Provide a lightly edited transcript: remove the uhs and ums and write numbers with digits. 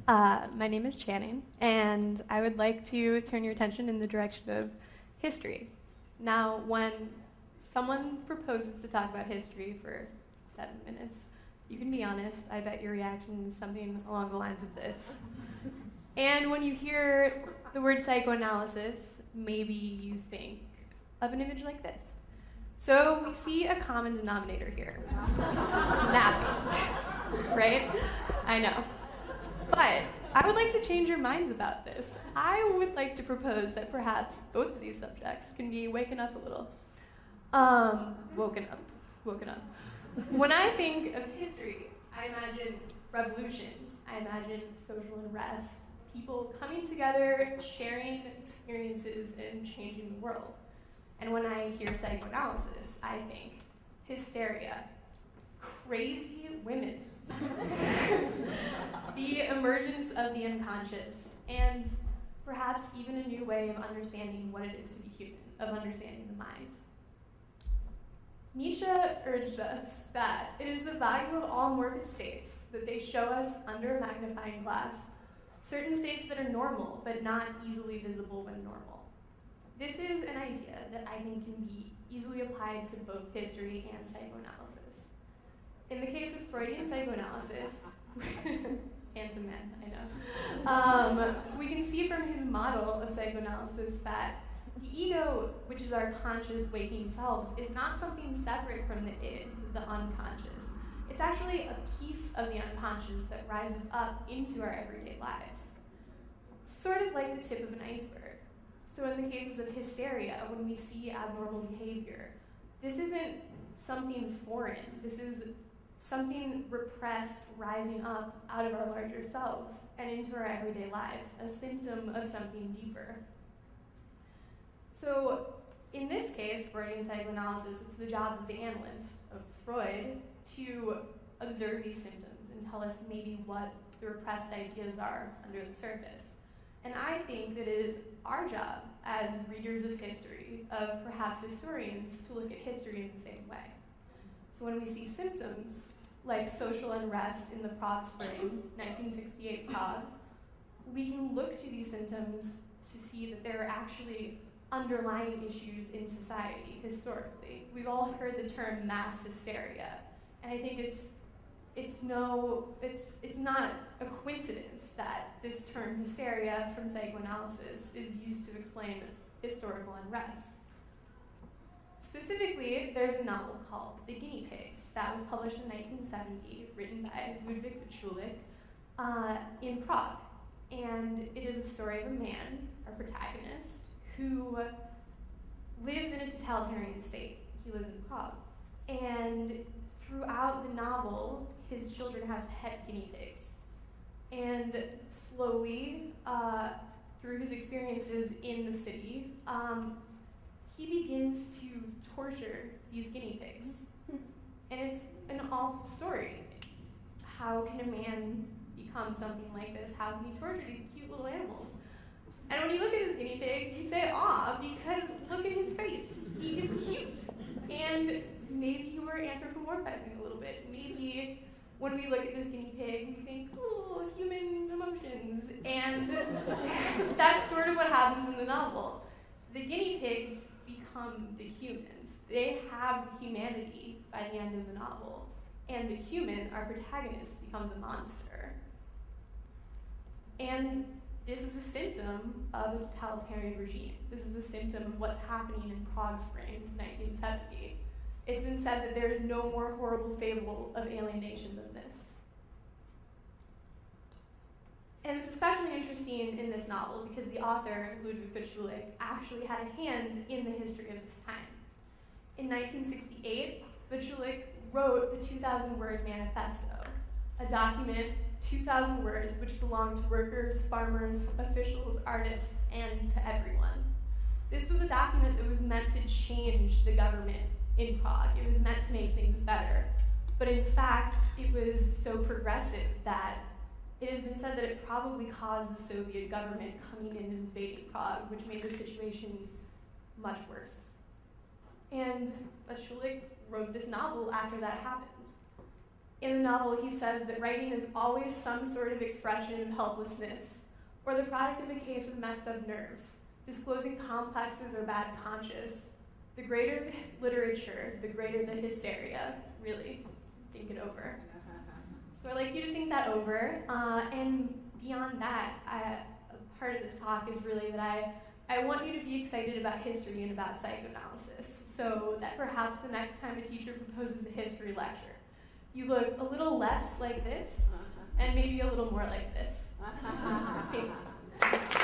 My name is Channing, and I would like to turn your attention in the direction of history. Now, when someone proposes to talk about history for 7 minutes, you can be honest, I bet your reaction is something along the lines of this. And when you hear the word psychoanalysis, maybe you think of an image like this. So we see a common denominator here. Napping, right? I know. But I would like to change your minds about this. I would like to propose that perhaps both of these subjects can be woken up a little. Woken up. When I think of history, I imagine revolutions. I imagine social unrest, people coming together, sharing experiences, and changing the world. And when I hear psychoanalysis, I think hysteria, crazy women, the emergence of the unconscious, and perhaps even a new way of understanding what it is to be human, of understanding the mind. Nietzsche urged us that it is the value of all morbid states that they show us under a magnifying glass certain states that are normal but not easily visible when normal. This is an idea that I think can be easily applied to both history and psychoanalysis. In the case of Freudian psychoanalysis, handsome man, I know, we can see from his model of psychoanalysis that the ego, which is our conscious waking selves, is not something separate from the id, the unconscious. It's actually a piece of the unconscious that rises up into our everyday lives. Sort of like the tip of an iceberg. So in the cases of hysteria, when we see abnormal behavior, this isn't something foreign. This is something repressed rising up out of our larger selves and into our everyday lives, a symptom of something deeper. So in this case, Freudian psychoanalysis, it's the job of the analyst, of Freud, to observe these symptoms and tell us maybe what the repressed ideas are under the surface. And I think that it is our job as readers of history, of perhaps historians, to look at history in the same way. So when we see symptoms like social unrest in the Prague Spring, 1968 Prague, we can look to these symptoms to see that there are actually underlying issues in society historically. We've all heard the term mass hysteria, and I think it's not a coincidence that this term hysteria from psychoanalysis is used to explain historical unrest. Specifically, there's a novel called The Guinea Pigs that was published in 1970, written by Ludwig Schulich in Prague. And it is a story of a man, our protagonist, who lives in a totalitarian state. He lives in Prague. And throughout the novel, his children have pet guinea pigs. And slowly, through his experiences in the city, he begins to torture these guinea pigs. And it's an awful story. How can a man become something like this? How can he torture these cute little animals? And when you look at this guinea pig, you say, aw, because look at his face. He is cute. And maybe you were anthropomorphizing a little bit. Maybe when we look at this guinea pig, we think, oh, human emotions. And that's sort of what happens in the novel. The guinea pigs become the humans. They have humanity by the end of the novel. And the human, our protagonist, becomes a monster. And this is a symptom of a totalitarian regime. This is a symptom of what's happening in Prague Spring, 1970. It's been said that there is no more horrible fable of alienation than this. And it's especially interesting in this novel because the author, Ludwig Schulich, actually had a hand in the history of this time. In 1968, Schulich wrote the 2,000-word Manifesto, a document, 2,000 words, which belonged to workers, farmers, officials, artists, and to everyone. This was a document that was meant to change the government in Prague. It was meant to make things better. But in fact, it was so progressive that it has been said that it probably caused the Soviet government coming in and invading Prague, which made the situation much worse. And Schulich wrote this novel after that happened. In the novel, he says that writing is always some sort of expression of helplessness, or the product of a case of messed up nerves, disclosing complexes or bad conscience. The greater the literature, the greater the hysteria. Really, think it over. So I'd like you to think that over, and beyond that, part of this talk is really that I want you to be excited about history and about psychoanalysis, so that perhaps the next time a teacher proposes a history lecture, you look a little less like this, and maybe a little more like this. Thanks.